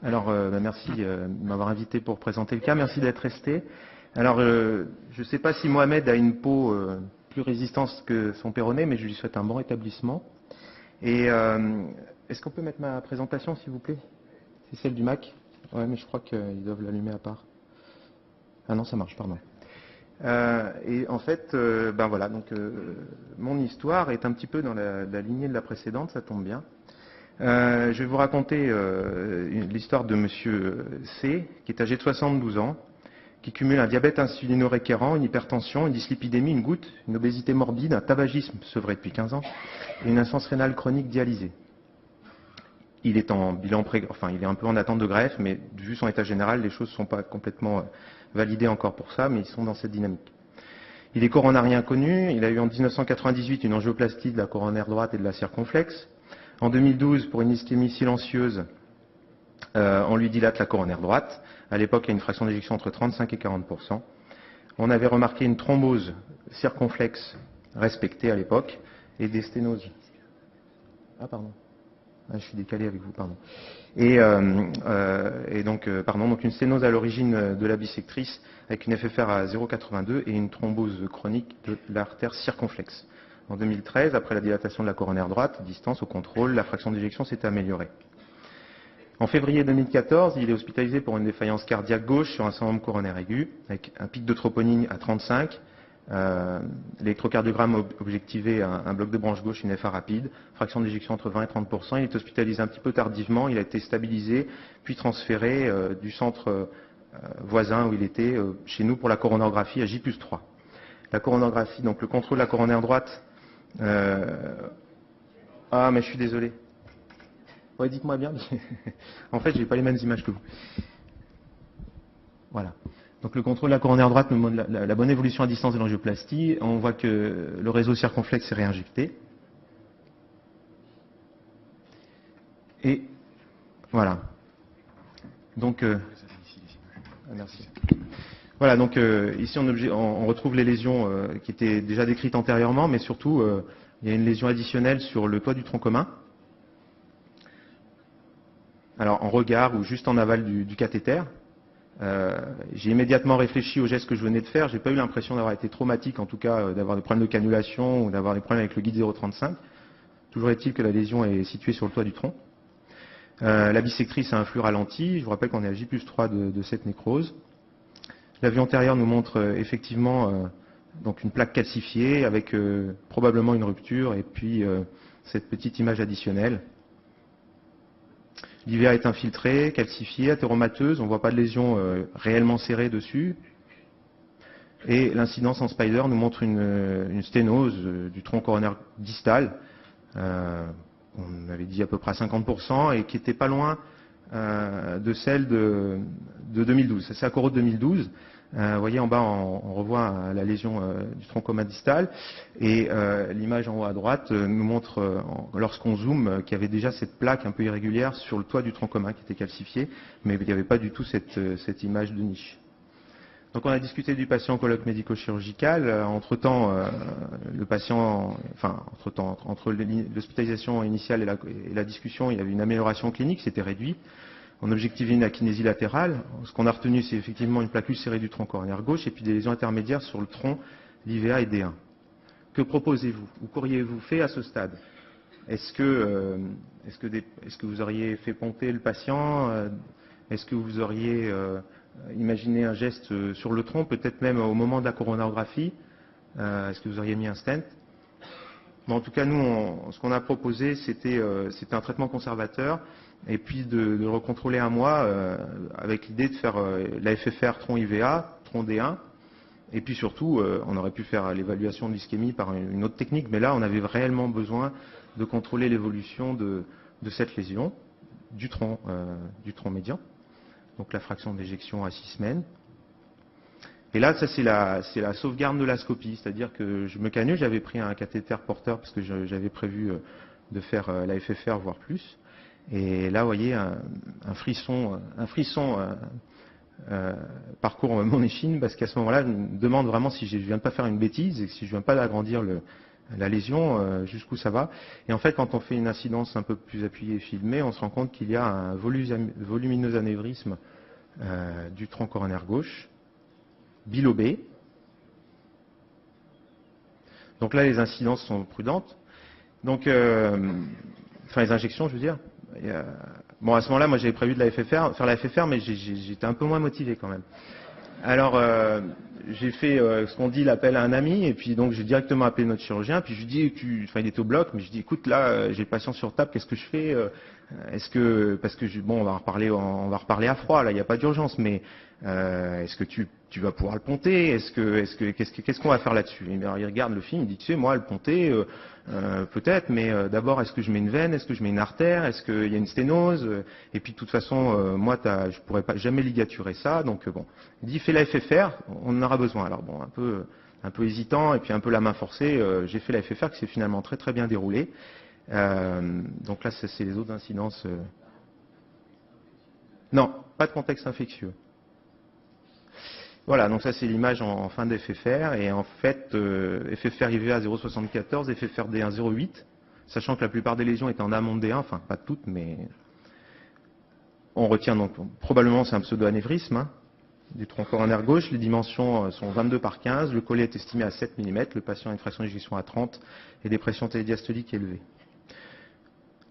Alors, merci de m'avoir invité pour présenter le cas. Merci d'être resté. Alors, je ne sais pas si Mohamed a une peau plus résistante que son péroné, mais je lui souhaite un bon rétablissement. Et est-ce qu'on peut mettre ma présentation, s'il vous plaît? C'est celle du Mac? Ouais, mais je crois qu'ils doivent l'allumer à part. Ah non, ça marche, pardon. Et en fait, ben voilà, donc mon histoire est un petit peu dans la lignée de la précédente, ça tombe bien. Je vais vous raconter l'histoire de Monsieur C, qui est âgé de 72 ans, qui cumule un diabète insulino-récurrent, une hypertension, une dyslipidémie, une goutte, une obésité morbide, un tabagisme sevré depuis 15 ans et une insuffisance rénale chronique dialysée. Il est en bilan il est un peu en attente de greffe, mais vu son état général, les choses ne sont pas complètement validées encore pour ça, mais ils sont dans cette dynamique. Il est coronarien connu, il a eu en 1998 une angioplastie de la coronaire droite et de la circonflexe. En 2012, pour une ischémie silencieuse, on lui dilate la coronaire droite. À l'époque, il y a une fraction d'éjection entre 35 et 40%. On avait remarqué une thrombose circonflexe respectée à l'époque et des sténoses. Ah, pardon. Ah, je suis décalé avec vous, pardon. Donc une sténose à l'origine de la bissectrice avec une FFR à 0,82 et une thrombose chronique de l'artère circonflexe. En 2013, après la dilatation de la coronaire droite, distance au contrôle, la fraction d'éjection s'est améliorée. En février 2014, il est hospitalisé pour une défaillance cardiaque gauche sur un syndrome coronaire aigu, avec un pic de troponine à 35, l'électrocardiogramme objectivé à un bloc de branche gauche, une FA rapide, fraction d'éjection entre 20 et 30%. Il est hospitalisé un petit peu tardivement, il a été stabilisé, puis transféré du centre voisin où il était chez nous pour la coronographie à J+3. La coronographie, donc le contrôle de la coronaire droite. Ah, mais je suis désolé. Ouais, dites-moi bien. En fait, j'ai pas les mêmes images que vous. Voilà. Donc le contrôle de la coronaire droite nous montre la bonne évolution à distance de l'angioplastie. On voit que le réseau circonflexe est réinjecté. Et voilà. Donc, merci. Voilà, donc ici on retrouve les lésions qui étaient déjà décrites antérieurement, mais surtout il y a une lésion additionnelle sur le toit du tronc commun. Alors en regard ou juste en aval du cathéter. J'ai immédiatement réfléchi au geste que je venais de faire. J'ai pas eu l'impression d'avoir été traumatique, en tout cas d'avoir des problèmes de cannulation ou d'avoir des problèmes avec le guide 0,35. Toujours est-il que la lésion est située sur le toit du tronc. La bissectrice a un flux ralenti. Je vous rappelle qu'on est à J+3 de cette nécrose. La vue antérieure nous montre effectivement donc une plaque calcifiée avec probablement une rupture et puis cette petite image additionnelle. L'IVA est infiltrée, calcifiée, athéromateuse, on ne voit pas de lésion réellement serrée dessus. Et l'incidence en spider nous montre une sténose du tronc coronaire distal, on avait dit à peu près à 50%, et qui était pas loin de celle de 2012. C'est à Coro de 2012. Vous voyez en bas, on revoit la lésion du tronc commun distal. Et l'image en haut à droite nous montre, lorsqu'on zoome, qu'il y avait déjà cette plaque un peu irrégulière sur le toit du tronc commun qui était calcifié, mais il n'y avait pas du tout cette image de niche. Donc on a discuté du patient en colloque médico-chirurgical. Entre-temps, le patient, entre l'hospitalisation initiale et la discussion, il y avait une amélioration clinique, c'était réduit. On objectivait une akinésie latérale. Ce qu'on a retenu, c'est effectivement une plaque ulcérée du tronc coronaire gauche et puis des lésions intermédiaires sur le tronc, l'IVA et D1. Que proposez-vous? Ou qu'auriez-vous fait à ce stade? Est-ce que vous auriez fait pomper le patient? Est-ce que vous auriez imaginé un geste sur le tronc, peut-être même au moment de la coronarographie? Est-ce que vous auriez mis un stent? Bon, en tout cas, nous, ce qu'on a proposé, c'était un traitement conservateur, et puis de le recontrôler un mois avec l'idée de faire la FFR tronc IVA, tronc D1, et puis surtout, on aurait pu faire l'évaluation de l'ischémie par une autre technique, mais là, on avait réellement besoin de contrôler l'évolution de cette lésion du tronc médian, donc la fraction d'éjection à 6 semaines. Et là, ça c'est la sauvegarde de la scopie, c'est-à-dire que je me canule, j'avais pris un cathéter porteur parce que j'avais prévu de faire la FFR, voire plus. Et là, vous voyez, un frisson parcourt mon échine, parce qu'à ce moment-là, je me demande vraiment si je ne viens de pas faire une bêtise et si je ne viens pas d'agrandir la lésion, jusqu'où ça va. Et en fait, quand on fait une incidence un peu plus appuyée et filmée, on se rend compte qu'il y a un volumineux anévrisme du tronc coronaire gauche, bilobé. Donc là, les incidences sont prudentes. Donc, enfin, les injections, je veux dire. Bon, à ce moment-là, moi, j'avais prévu de faire la FFR, mais j'étais un peu moins motivé quand même. Alors, j'ai fait ce qu'on dit l'appel à un ami, et puis donc j'ai directement appelé notre chirurgien, puis je lui dis, enfin il était au bloc, mais je lui dis, écoute, là, j'ai le patient sur table, qu'est-ce que je fais parce que bon, on va reparler à froid, là, il n'y a pas d'urgence, mais est-ce que tu vas pouvoir le ponter, qu'est-ce qu'on va faire là-dessus? Il regarde le film, il dit, tu sais, moi, le ponter, peut-être, mais d'abord, est-ce que je mets une veine, est-ce que je mets une artère, est-ce qu'il y a une sténose, et puis de toute façon, moi, je pourrais pas jamais ligaturer ça, donc bon. Il dit, fais la FFR, on en aura besoin. Alors bon, un peu hésitant, et puis un peu la main forcée, j'ai fait la FFR qui s'est finalement très très bien déroulée. Donc là, c'est les autres incidences. Non, pas de contexte infectieux. Voilà, donc ça c'est l'image en fin de FFR, et en fait, FFR IVA 0,74, FFR D1 0,8, sachant que la plupart des lésions étaient en amont de D1, enfin pas toutes, mais on retient donc, probablement c'est un pseudo-anévrisme, hein, du tronc coronaire gauche, les dimensions sont 22 par 15, le collet est estimé à 7 mm, le patient a une fraction d'éjection à 30 et des pressions télédiastoliques élevées.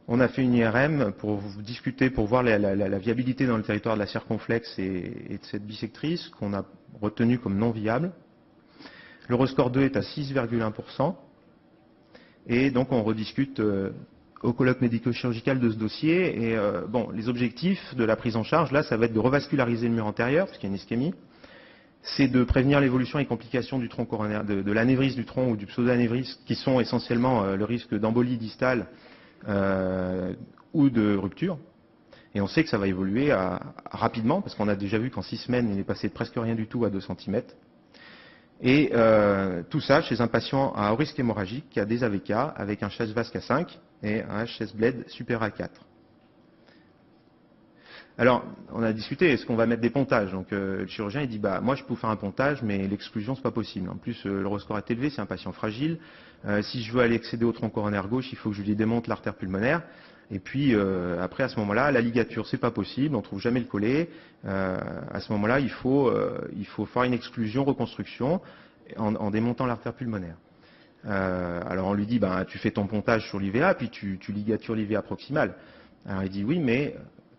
On a fait une IRM pour discuter, pour voir la viabilité dans le territoire de la circonflexe et de cette bissectrice, qu'on a retenu comme non viable. L'Euroscore 2 est à 6,1%. Et donc on rediscute au colloque médico-chirurgical de ce dossier. Et bon, les objectifs de la prise en charge, là, ça va être de revasculariser le mur antérieur, parce qu'il y a une ischémie. C'est de prévenir l'évolution et complications du tronc coronaire, de l'anévrisme du tronc ou du pseudo-anévrisme, qui sont essentiellement le risque d'embolie distale ou de rupture. Et on sait que ça va évoluer rapidement, parce qu'on a déjà vu qu'en 6 semaines, il est passé de presque rien du tout à 2 cm. Et tout ça chez un patient à haut risque hémorragique qui a des AVK avec un HS VASC à 5 et un HS bled super à 4. Alors, on a discuté, est-ce qu'on va mettre des pontages? Donc le chirurgien il dit, bah moi je peux faire un pontage, mais l'exclusion c'est pas possible. En plus, l'Euroscore est élevé, c'est un patient fragile. Si je veux aller accéder au tronc coronaire gauche, il faut que je lui démonte l'artère pulmonaire. Et puis après, à ce moment-là, la ligature c'est pas possible, on trouve jamais le collet. À ce moment-là, il faut faire une exclusion, reconstruction en démontant l'artère pulmonaire. Alors on lui dit, bah, tu fais ton pontage sur l'IVA, puis tu ligatures l'IVA proximale. Alors il dit oui, mais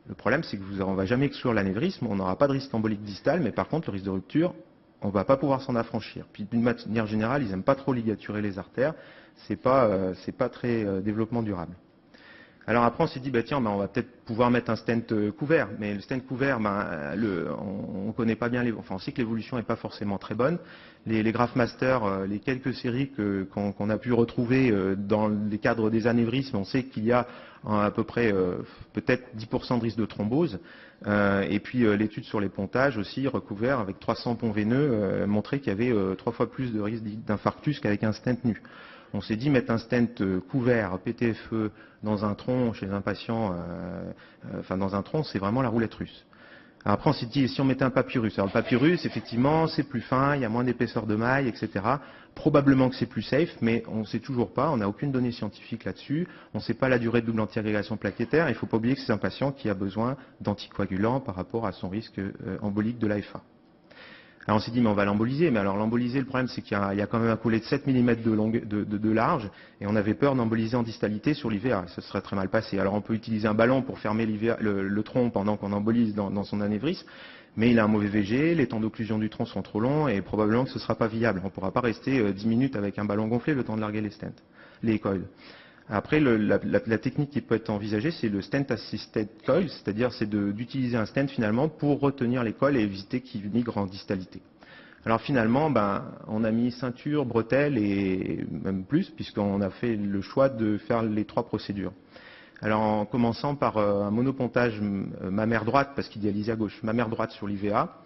le problème, c'est que on ne va jamais exclure l'anévrisme, on n'aura pas de risque embolique distal, mais par contre, le risque de rupture, on ne va pas pouvoir s'en affranchir. Puis d'une manière générale, ils n'aiment pas trop ligaturer les artères, c'est pas très développement durable. Alors après, on s'est dit, bah, tiens, bah, on va peut-être pouvoir mettre un stent couvert, mais le stent couvert, bah, on connaît pas bien on sait que l'évolution n'est pas forcément très bonne. Les Graphmaster, les quelques séries qu'on a pu retrouver dans les cadres des anévrismes, on sait qu'il y a à peu près peut-être 10% de risque de thrombose. Et puis l'étude sur les pontages aussi, recouverts avec 300 ponts veineux, montrait qu'il y avait 3 fois plus de risque d'infarctus qu'avec un stent nu. On s'est dit mettre un stent couvert, PTFE, dans un tronc chez un patient, dans un tronc, c'est vraiment la roulette russe. Alors après, on s'est dit, et si on mettait un papyrus? Alors le papyrus, effectivement, c'est plus fin, il y a moins d'épaisseur de maille, etc. Probablement que c'est plus safe, mais on ne sait toujours pas, on n'a aucune donnée scientifique là-dessus, on ne sait pas la durée de double antiagrégation plaquettaire, il ne faut pas oublier que c'est un patient qui a besoin d'anticoagulants par rapport à son risque embolique de l'AFA. Alors on s'est dit, mais on va l'emboliser. Mais alors l'emboliser, le problème, c'est qu'il y a quand même un collet de 7 mm de large, et on avait peur d'emboliser en distalité sur l'IVA. Ça serait très mal passé. Alors on peut utiliser un ballon pour fermer le tronc pendant qu'on embolise dans son anévrisme, mais il a un mauvais VG, les temps d'occlusion du tronc sont trop longs, et probablement que ce ne sera pas viable. On ne pourra pas rester 10 minutes avec un ballon gonflé le temps de larguer les coils. Après, la technique qui peut être envisagée, c'est le stent assisted coil, c'est-à-dire c'est d'utiliser un stent finalement pour retenir les coils et éviter qu'ils migrent en distalité. Alors finalement, on a mis ceinture, bretelle et même plus, puisqu'on a fait le choix de faire les 3 procédures. Alors en commençant par un monopontage mammaire droite, parce qu'il dialysait à gauche, mammaire droite sur l'IVA.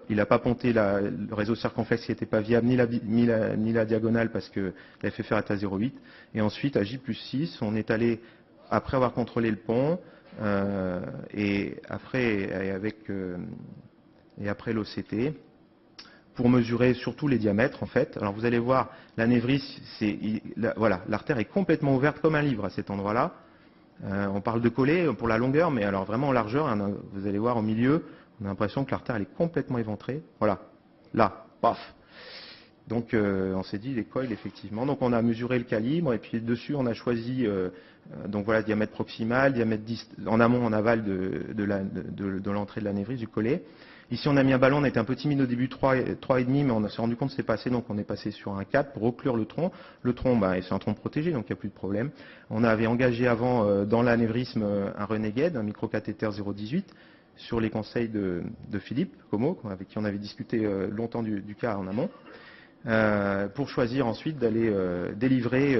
Il n'a pas ponté le réseau circonflexe qui n'était pas viable, ni la diagonale parce que la FFR est à 0,8. Et ensuite, à J+6, on est allé, après avoir contrôlé le pont, et après l'OCT, pour mesurer surtout les diamètres en fait. Alors vous allez voir, l'anévrisme, voilà, l'artère est complètement ouverte comme un livre à cet endroit-là. On parle de collet pour la longueur, mais alors vraiment en largeur, hein, vous allez voir au milieu, on a l'impression que l'artère elle est complètement éventrée. Voilà, là, paf. Donc on s'est dit les coils effectivement. Donc on a mesuré le calibre et puis dessus on a choisi donc voilà diamètre proximal, diamètre en amont, en aval de l'entrée de l'anévrisme du collet. Ici on a mis un ballon, on était un peu timide au début, 3,5, mais on s'est rendu compte que c'est passé, donc on est passé sur un 4 pour reclure le tronc. Le tronc, c'est un tronc protégé, donc il n'y a plus de problème. On avait engagé avant dans l'anévrisme un Renegade, un microcathéter 0,18, sur les conseils de Philippe Como, avec qui on avait discuté longtemps du cas en amont. Pour choisir ensuite d'aller délivrer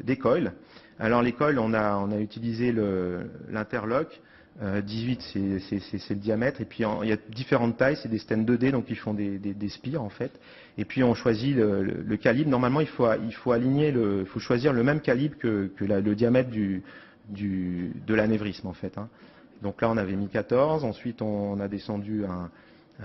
des coils. Alors les coils, on a utilisé l'interlock. 18 c'est le diamètre, et puis il y a différentes tailles, c'est des stents 2D, donc ils font des spires en fait. Et puis on choisit le calibre. Normalement il faut aligner, il faut choisir le même calibre que le diamètre de l'anévrisme en fait. Hein. Donc là on avait mis 14, ensuite on a descendu un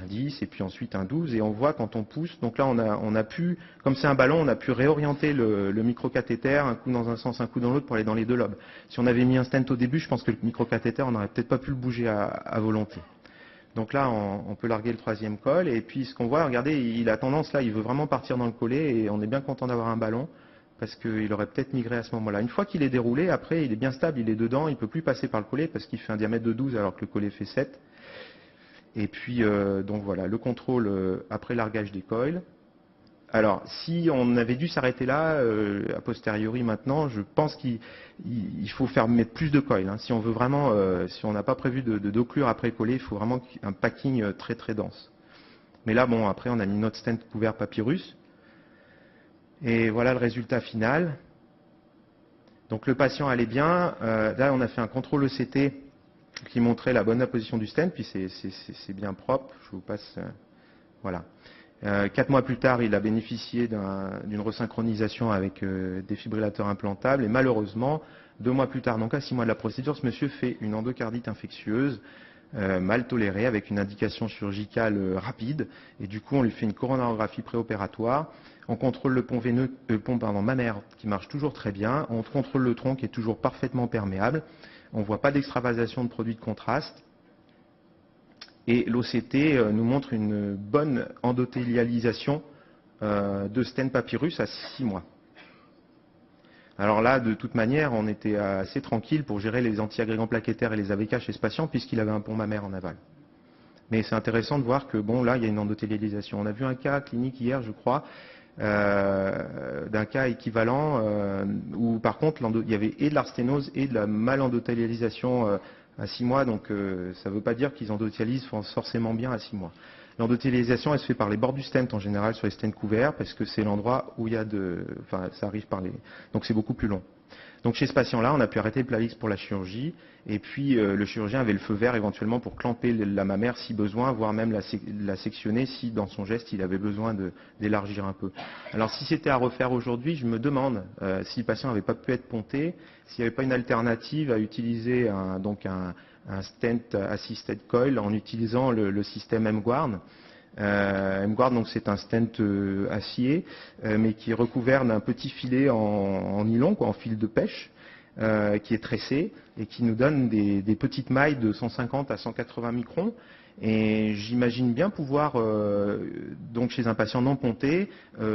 10 et puis ensuite un 12, et on voit quand on pousse, donc là on a pu, comme c'est un ballon, on a pu réorienter le microcathéter, un coup dans un sens, un coup dans l'autre pour aller dans les deux lobes. Si on avait mis un stent au début, je pense que le microcathéter, on n'aurait peut-être pas pu le bouger à volonté. Donc là on peut larguer le troisième col, et puis ce qu'on voit, regardez, il a tendance là, il veut vraiment partir dans le collet, et on est bien content d'avoir un ballon, parce qu'il aurait peut-être migré à ce moment-là. Une fois qu'il est déroulé, après il est bien stable, il est dedans, il ne peut plus passer par le collet, parce qu'il fait un diamètre de 12 alors que le collet fait 7. Et puis, donc voilà, le contrôle après largage des coils. Alors, si on avait dû s'arrêter là, a posteriori maintenant, je pense qu'il faut mettre plus de coils. Hein. Si on veut vraiment, si on n'a pas prévu d'occlure après coller, il faut vraiment un packing très très dense. Mais là, bon, après, on a mis notre stent couvert papyrus. Et voilà le résultat final. Donc le patient allait bien. Là, on a fait un contrôle ECT qui montrait la bonne apposition du stent, puis c'est bien propre. Je vous passe, voilà. 4 mois plus tard, il a bénéficié d'une resynchronisation avec des défibrillateurs implantables, et malheureusement, 2 mois plus tard, donc à 6 mois de la procédure, ce monsieur fait une endocardite infectieuse, mal tolérée, avec une indication chirurgicale rapide, et du coup, on lui fait une coronarographie préopératoire. On contrôle le pont veineux, mammaire qui marche toujours très bien. On contrôle le tronc qui est toujours parfaitement perméable. On ne voit pas d'extravasation de produits de contraste. Et l'OCT nous montre une bonne endothélialisation de stent papyrus à 6 mois. Alors là, de toute manière, on était assez tranquille pour gérer les antiagrégants plaquettaires et les AVK chez ce patient, puisqu'il avait un pont mammaire en aval. Mais c'est intéressant de voir que, bon, là, il y a une endothélialisation. On a vu un cas clinique hier, je crois, d'un cas équivalent où par contre il y avait et de l'arsténose et de la malendothélialisation à 6 mois, donc ça ne veut pas dire qu'ils endothélisent forcément bien à 6 mois. L'endothélialisation elle se fait par les bords du stent en général, sur les stents couverts, parce que c'est l'endroit où il y a ça arrive par les, donc c'est beaucoup plus long. Donc chez ce patient-là, on a pu arrêter le Plavix pour la chirurgie, et puis le chirurgien avait le feu vert éventuellement pour clamper la mammaire si besoin, voire même la sectionner si dans son geste il avait besoin d'élargir un peu. Alors si c'était à refaire aujourd'hui, je me demande si le patient n'avait pas pu être ponté, s'il n'y avait pas une alternative à utiliser un stent assisted coil en utilisant le système M-Guard. M-Guard, donc c'est un stent acier, mais qui est recouvert d'un petit filet en nylon, en fil de pêche, qui est tressé et qui nous donne des petites mailles de 150 à 180 microns. Et j'imagine bien pouvoir, donc chez un patient non ponté,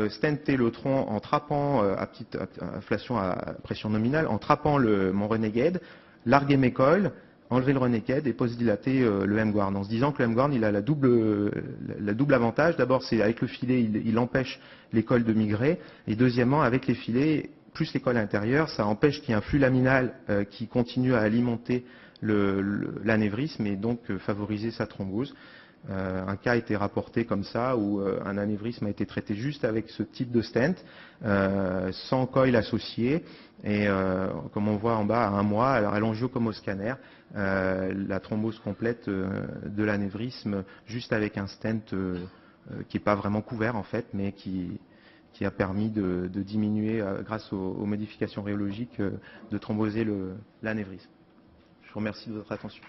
stenter le tronc en trappant à petite inflation à pression nominale, en trappant mon Renegade, larguer mes coils, enlever le Renegade et post-dilater le M-Guard, en se disant que le M-Guard il a la double avantage. D'abord, c'est avec le filet, il empêche les coils de migrer, et deuxièmement, avec les filets, plus les coils à l'intérieur, ça empêche qu'il y ait un flux laminal qui continue à alimenter l'anévrisme et donc favoriser sa thrombose. Un cas a été rapporté comme ça où un anévrisme a été traité juste avec ce type de stent, sans coil associé, et comme on voit en bas à 1 mois, alors à l'angio comme au scanner, la thrombose complète de l'anévrisme juste avec un stent qui n'est pas vraiment couvert en fait, mais qui a permis de diminuer grâce aux modifications rhéologiques de thromboser l'anévrisme. Je vous remercie de votre attention.